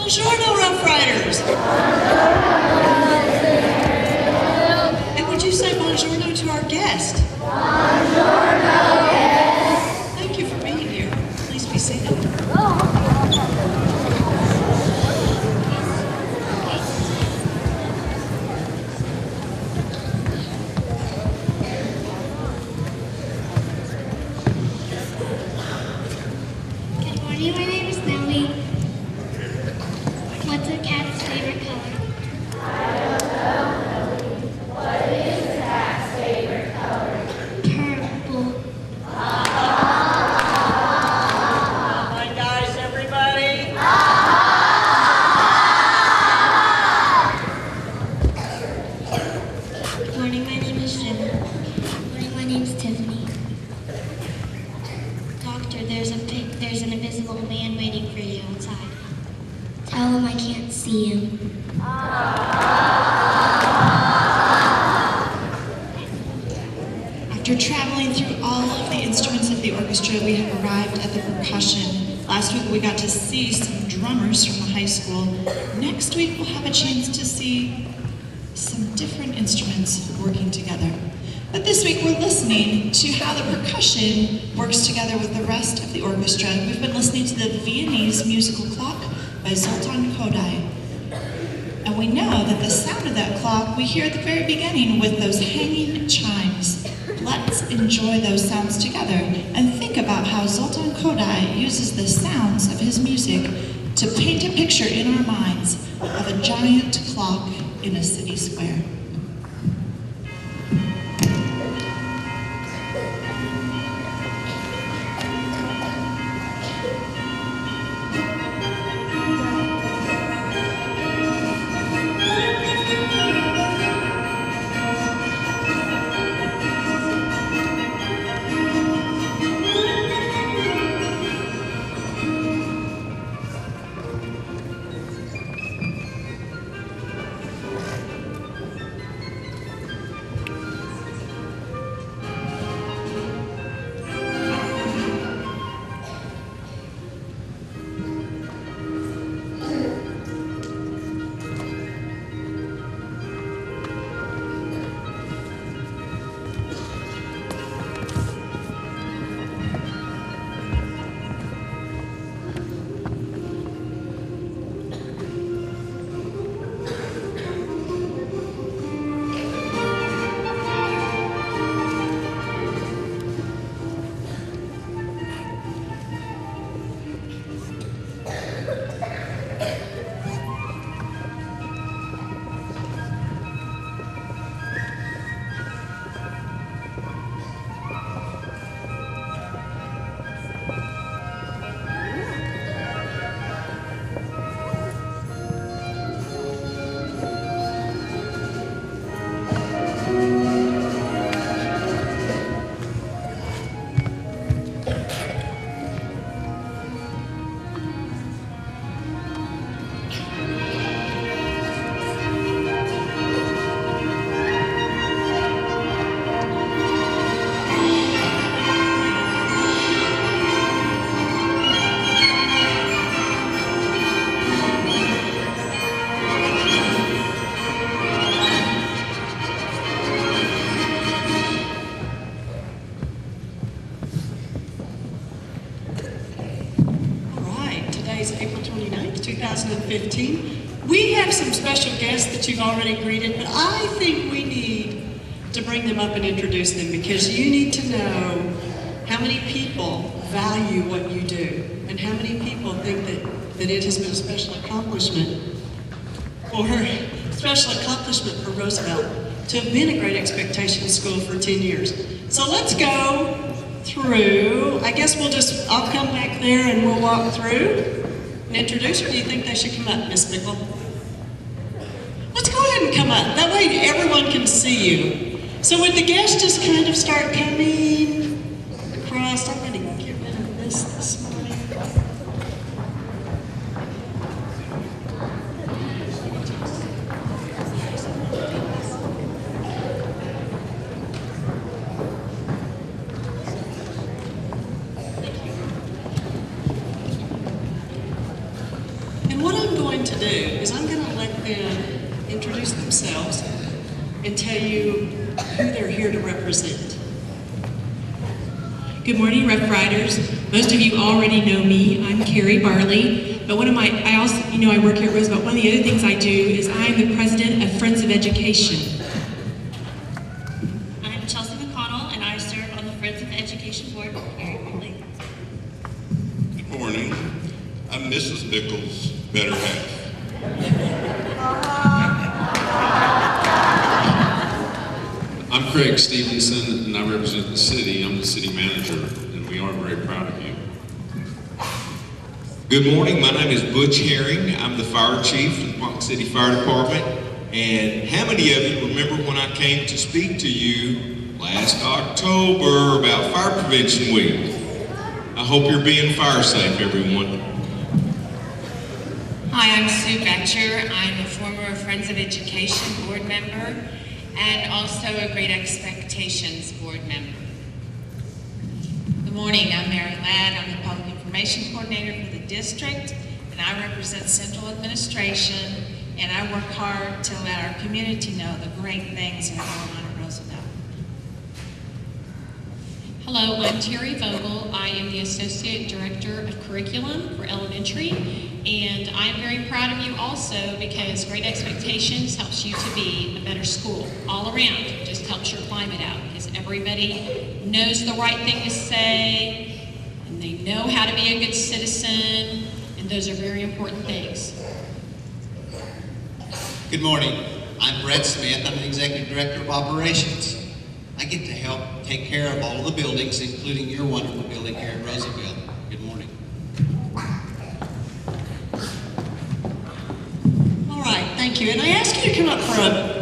Buongiorno, Rough Riders. And would you say buongiorno to our guest? Thank you for being here. Please be seated. Good morning, my name is Nellie. What's a cat's favorite color? Purple. Hi guys, everybody. Good morning, my name is Jenna. Good morning, my name is Tiffany. Doctor, there's an invisible man waiting for you outside. Tell him I can't see him. After traveling through all of the instruments of the orchestra, we have arrived at the percussion. Last week we got to see some drummers from the high school. Next week we'll have a chance to see some different instruments working together. But this week we're listening to how the percussion works together with the rest of the orchestra. We've been listening to the Viennese musical clock by Zoltan Kodály. And we know that the sound of that clock we hear at the very beginning with those hanging chimes. Let's enjoy those sounds together and think about how Zoltan Kodály uses the sounds of his music to paint a picture in our minds of a giant clock in a city square. April 29th, 2015. We have some special guests that you've already greeted, but I think we need to bring them up and introduce them because you need to know how many people value what you do and how many people think that it has been a special accomplishment for Roosevelt to have been a great expectation school for 10 years. So let's go through. I guess I'll come back there and we'll walk through and introduce, or do you think they should come up, Miss Bickle? Let's go ahead and come up. That way everyone can see you. So would the guests just kind of start coming across? I'm going to get rid of this morning. And what I'm going to do is I'm going to let them introduce themselves and tell you who they're here to represent. Good morning, Rough Riders. Most of you already know me. I'm Carrie Barley, but I also, I work here at Roosevelt. One of the other things I do is I'm the president of Friends of Education. I'm Chelsea McConnell, and I serve on the Friends of Education Board here at Barley. Good morning. I'm Mrs. Nichols' better half. I'm Craig Stevenson, and I represent the city. I'm the city manager, and we are very proud of you. Good morning, my name is Butch Herring. I'm the fire chief for the Ponca City Fire Department. And how many of you remember when I came to speak to you last October about Fire Prevention Week? I hope you're being fire safe, everyone. Hi, I'm Sue Betcher. I'm a former Friends of Education board member and also a Great Expectations board member. Good morning, I'm Mary Ladd. I'm the Public Information Coordinator for the district, and I represent Central Administration, and I work hard to let our community know the great things that are going on at Roosevelt. Hello, I'm Terry Vogel. I am the Associate Director of Curriculum for Elementary, and I'm very proud of you also because Great Expectations helps you to be a better school all around. It just helps your climate out because everybody knows the right thing to say, and they know how to be a good citizen, and those are very important things. Good morning. I'm Brett Smith. I'm the Executive Director of Operations. I get to help take care of all of the buildings, including your wonderful building here at Roosevelt. Good morning. All right, thank you. And I asked you to come up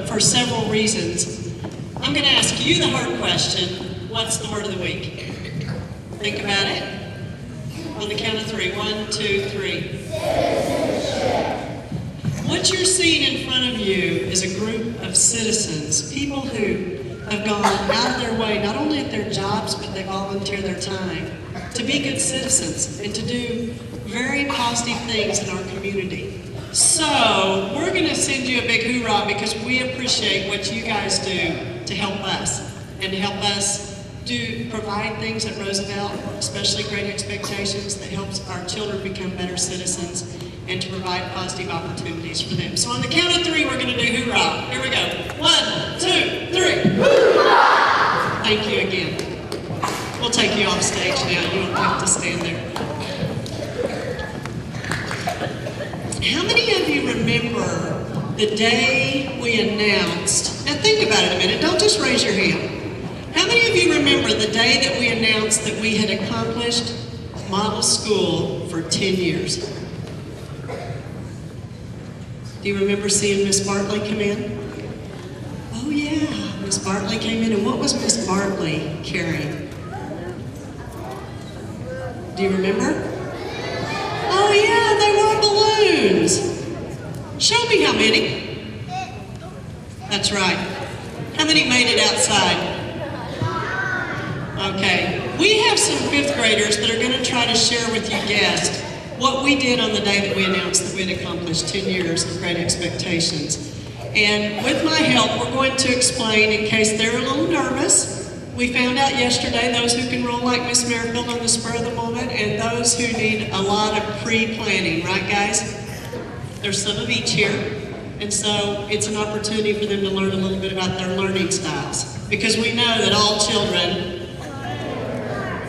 for several reasons. I'm going to ask you the hard question. What's the word of the week? Think about it. On the count of three. 1, 2, 3. What you're seeing in front of you is a group of citizens, people who have gone out of their way, not only at their jobs, but they volunteer their time to be good citizens and to do very positive things in our community. So we're going to send you a big hoorah because we appreciate what you guys do to help us and to help us provide things at Roosevelt, especially Great Expectations that helps our children become better citizens and to provide positive opportunities for them. So on the count of 3, we're going to do hoorah. Here we go. 1, 2, 3. Hoorah! Thank you again. We'll take you off stage now. You don't have to stand there. How many of you remember the day we announced, now think about it a minute, don't just raise your hand. How many of you remember the day that we announced that we had accomplished model school for 10 years? Do you remember seeing Miss Bartley come in? Oh yeah, Miss Bartley came in, and what was Miss Bartley carrying? Do you remember? Oh yeah, they were balloons. Show me how many. That's right. How many made it outside? Okay, we have some 5th graders that are going to try to share with you guests what we did on the day that we announced that we had accomplished 10 years of Great Expectations. And with my help, we're going to explain in case they're a little nervous. We found out yesterday those who can roll like Miss Merrifield on the spur of the moment and those who need a lot of pre-planning, right guys? There's some of each here. And so it's an opportunity for them to learn a little bit about their learning styles. Because we know that all children,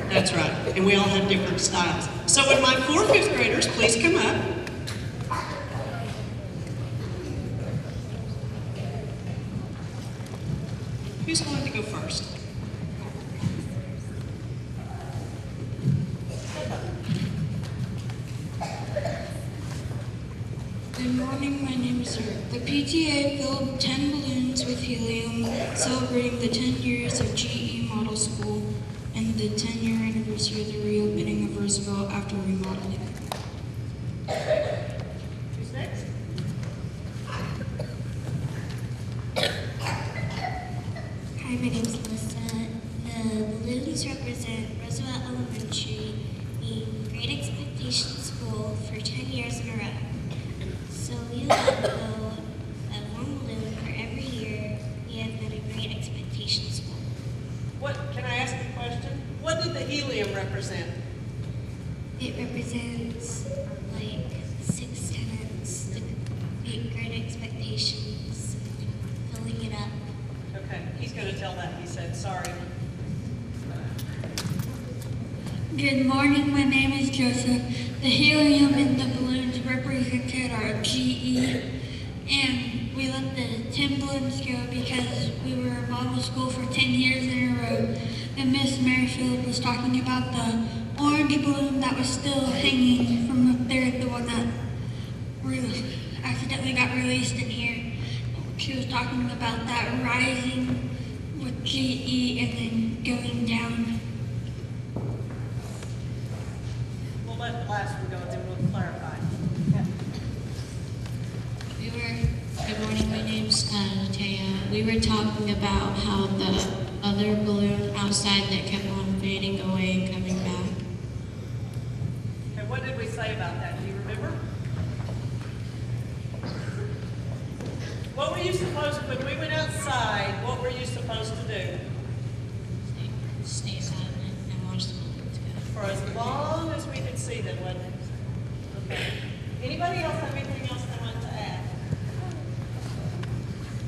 that's right, and we all have different styles. So would my 4 5th graders please come up? Who's going to go first? Good morning, my name is Eric. The PTA filled 10 balloons with helium, celebrating the 10 years of GE Model School and the 10-year anniversary of the reopening of Roosevelt after remodeling. Who's next? Hi, my name is Alyssa. The balloons represent Roosevelt Elementary, a Great Expectations School for 10 years in a row. represent? It represents like 6 tenants, the great expectations, filling it up. Okay, he's going to tell that. He said, sorry. Good morning, my name is Joseph. The helium and the balloons represented our GE, and we let the 10 balloons go because we were a model school for 10 years in a row. And Miss Merrifield was talking about the orange balloon that was still hanging from up there, the one that accidentally got released in here. She was talking about that rising with GE and then going down. We'll let the last one go and then we'll clarify. Good morning, my name's Taya. We were talking about how the other balloon outside that kept on fading away and coming back. Okay, what did we say about that? Do you remember? What were you supposed to, when we went outside, what were you supposed to do? Stay silent and watch the balloons go. For as long as we could see them, wasn't it? Okay. Anybody else have anything else they want to add?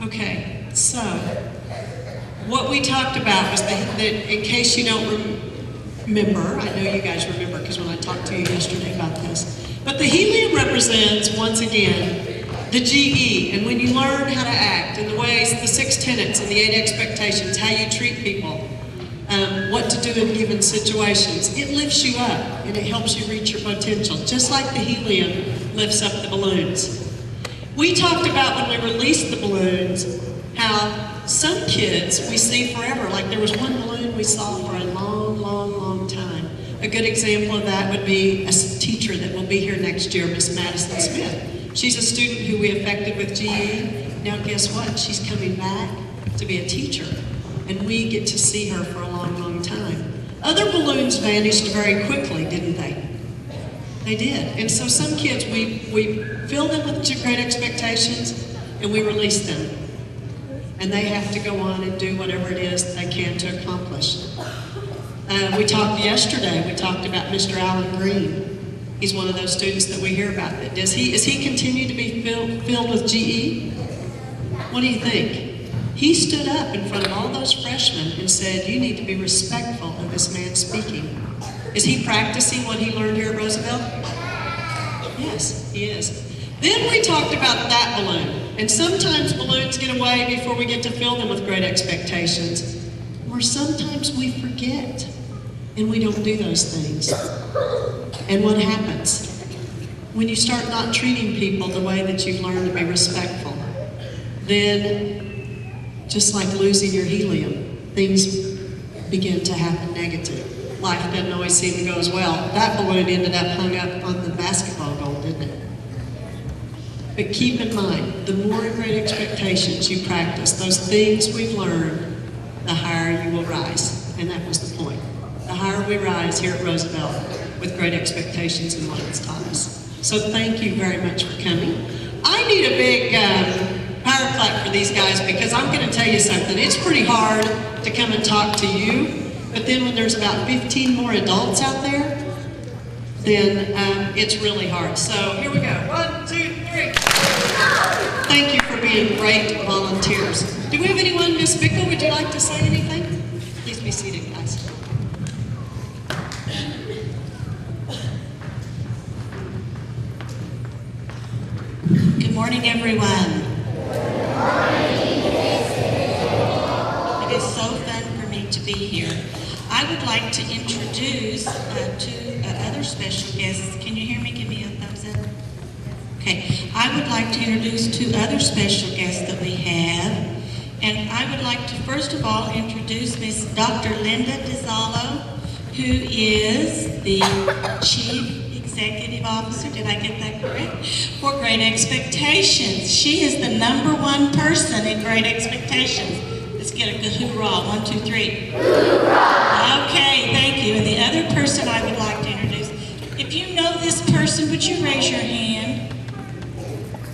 Okay, so what we talked about was that in case you don't remember, I know you guys remember because when I talked to you yesterday about this, but the helium represents, once again, the GE, and when you learn how to act in the ways, the 6 tenets and the 8 expectations, how you treat people, what to do in given situations, it lifts you up and it helps you reach your potential, just like the helium lifts up the balloons. We talked about when we released the balloons, how some kids we see forever, like there was one balloon we saw for a long, long, long time. A good example of that would be a teacher that will be here next year, Miss Madison Smith. She's a student who we affected with GE. Now guess what? She's coming back to be a teacher, and we get to see her for a long, long time. Other balloons vanished very quickly, didn't they? They did. And so some kids, we fill them with great expectations and we release them. And they have to go on and do whatever it is they can to accomplish. We talked yesterday, we talked about Mr. Alan Green. He's one of those students that we hear about. Is he continue to be filled with GE? What do you think? He stood up in front of all those freshmen and said, you need to be respectful of this man speaking. Is he practicing what he learned here at Roosevelt? Yes, he is. Then we talked about that balloon. And sometimes balloons get away before we get to fill them with great expectations. Or sometimes we forget and we don't do those things. And what happens? When you start not treating people the way that you've learned to be respectful, then just like losing your helium, things begin to happen negative. Life doesn't always seem to go as well. That balloon ended up hung up on the basketball goal, didn't it? But keep in mind, the more great expectations you practice, those things we've learned, the higher you will rise. And that was the point. The higher we rise here at Roosevelt with great expectations in what it's taught us. So thank you very much for coming. I need a big power clap for these guys because I'm going to tell you something. It's pretty hard to come and talk to you. But then when there's about 15 more adults out there, then it's really hard. So here we go. 1, 2, 3. Thank you for being great volunteers. Do we have anyone? Miss Bickle, would you like to say anything? Please be seated, guys. Good morning, everyone. It is so fun for me to be here. I would like to introduce two other special guests. Can you hear me? Give me a thumbs up. Okay. I would like to introduce two other special guests that we have. And I would like to first of all introduce Miss Dr. Linda DiZallo, who is the Chief Executive Officer, did I get that correct? For Great Expectations. She is the #1 person in Great Expectations. Let's get a hoorah. 1, 2, 3. Hoorah! Okay, thank you. And the other person I would like to introduce, if you know this person, would you raise your hand?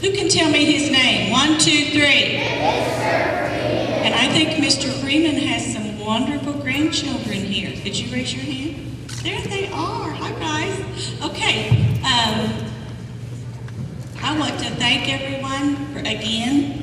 Who can tell me his name? 1, 2, 3. And I think Mr. Freeman has some wonderful grandchildren here. Could you raise your hand? There they are. Hi, guys. Okay. I want to thank everyone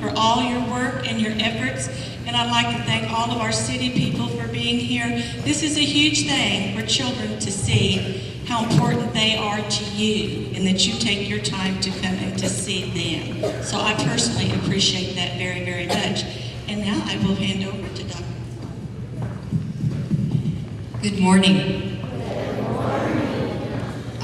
for all your work and your efforts. And I'd like to thank all of our city people for being here. This is a huge thing for children to see how important they are to you and that you take your time to come and to see them. So I personally appreciate that very, very much. And now I will hand over to Dr. Good morning.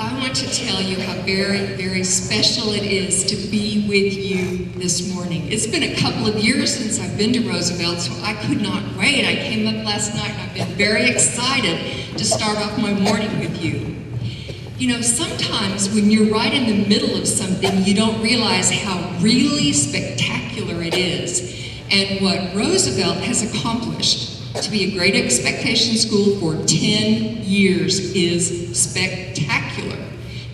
I want to tell you how very, very special it is to be with you this morning. It's been a couple of years since I've been to Roosevelt, so I could not wait. I came up last night and I've been very excited to start off my morning with you. You know, sometimes when you're right in the middle of something, you don't realize how really spectacular it is. And what Roosevelt has accomplished to be a Great Expectation School for 10 years is spectacular.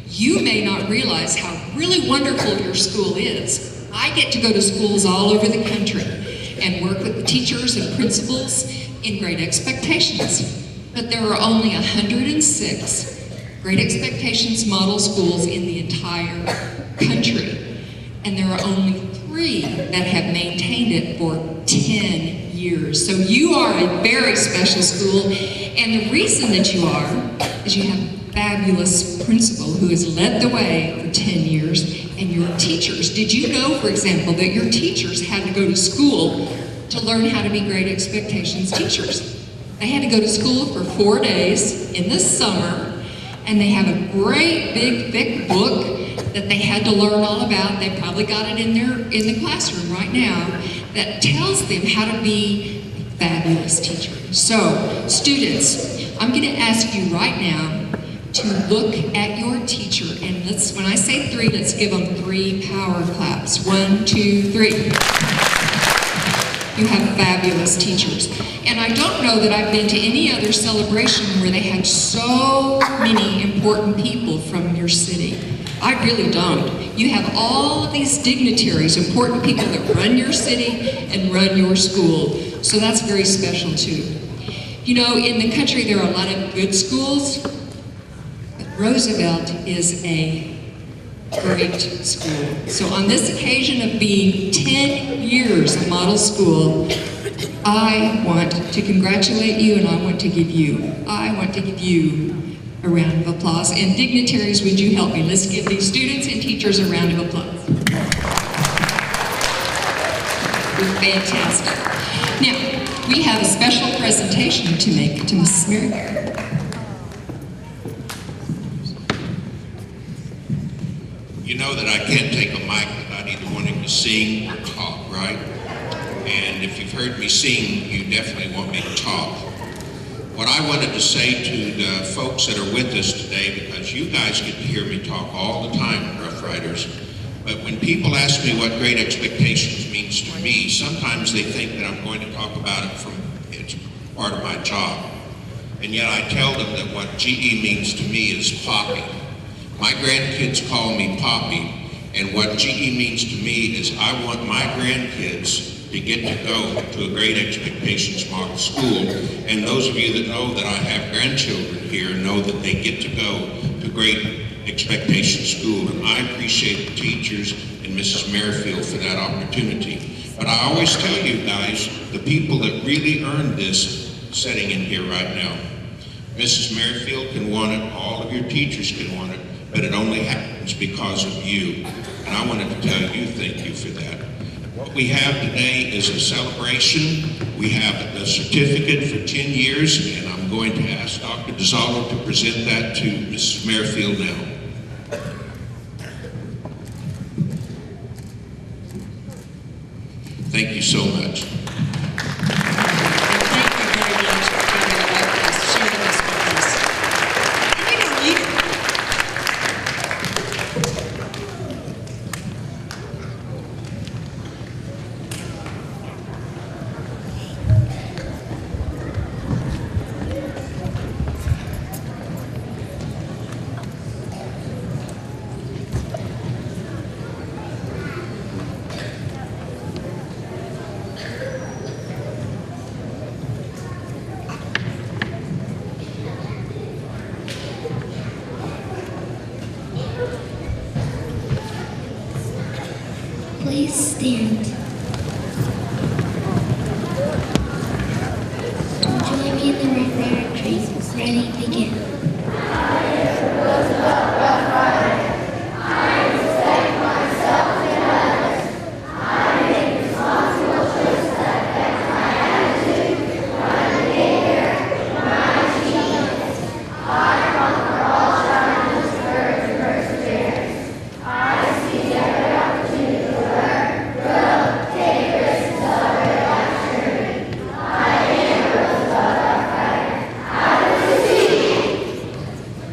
You may not realize how really wonderful your school is. I get to go to schools all over the country and work with the teachers and principals in Great Expectations. But there are only 106 Great Expectations model schools in the entire country. And there are only 3 that have maintained it for 10 years. So you are a very special school, and the reason that you are is you have a fabulous principal who has led the way for 10 years, and your teachers. Did you know, for example, that your teachers had to go to school to learn how to be Great Expectations teachers? They had to go to school for 4 days in the summer, and they have a great big thick book that they had to learn all about. They probably got it in the classroom right now that tells them how to be a fabulous teacher. So, students, I'm going to ask you right now to look at your teacher, and when I say 3, let's give them 3 power claps. 1, 2, 3. You have fabulous teachers. And I don't know that I've been to any other celebration where they had so many important people from your city. I really don't. You have all of these dignitaries, important people that run your city and run your school. So that's very special too. You know, in the country there are a lot of good schools, but Roosevelt is a great school. So on this occasion of being 10 years a model school, I want to congratulate you, and I want to give you a round of applause. And dignitaries, would you help me? Let's give these students and teachers a round of applause. You're fantastic. Now, we have a special presentation to make to Mrs. Mary. You know that I can't take a mic without either wanting to sing or talk, right? And if you've heard me sing, you definitely want me to talk. What I wanted to say to the folks that are with us today, because you guys get to hear me talk all the time, Rough Riders, but when people ask me what Great Expectations means to me, sometimes they think that I'm going to talk about it from it's part of my job. And yet I tell them that what GE means to me is Poppy. My grandkids call me Poppy, and what GE means to me is I want my grandkids to get to go to a Great Expectations model school. And those of you that know that I have grandchildren here know that they get to go to Great Expectations school. And I appreciate the teachers and Mrs. Merrifield for that opportunity. But I always tell you guys, the people that really earned this sitting in here right now, Mrs. Merrifield can want it, all of your teachers can want it, but it only happens because of you. And I wanted to tell you thank you for that. What we have today is a celebration. We have a certificate for 10 years, and I'm going to ask Dr. DiZollo to present that to Mrs. Merrifield now. Thank you so much. Please stand. Join me in the Rough Rider Creek. Ready, begin.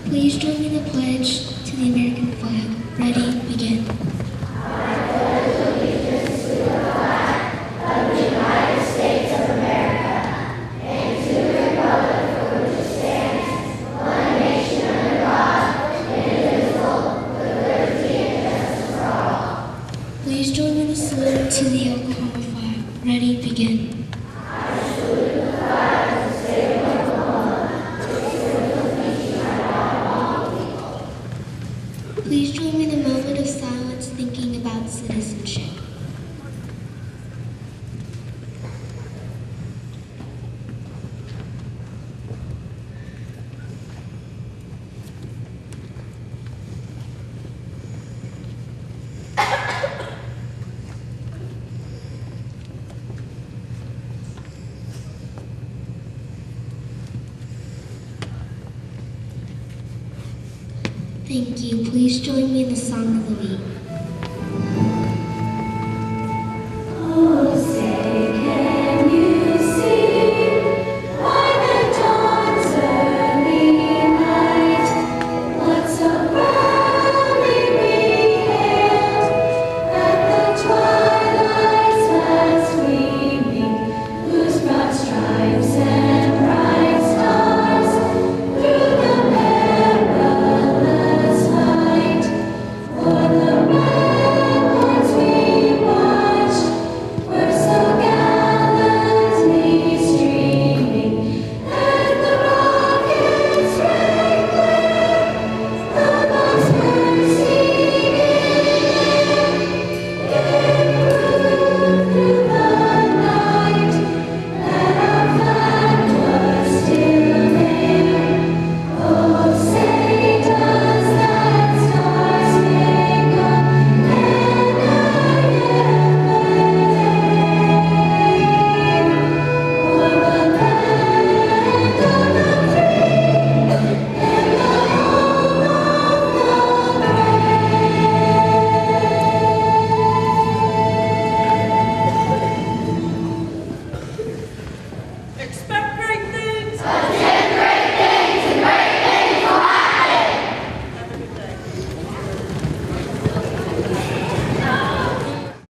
Please join me in the pledge to the American flag. Ready, begin. Please join me in the salute to the Oklahoma flag. Ready, begin. Please join me in a moment of silence thinking about citizenship. Thank you. Please join me in the song of the week.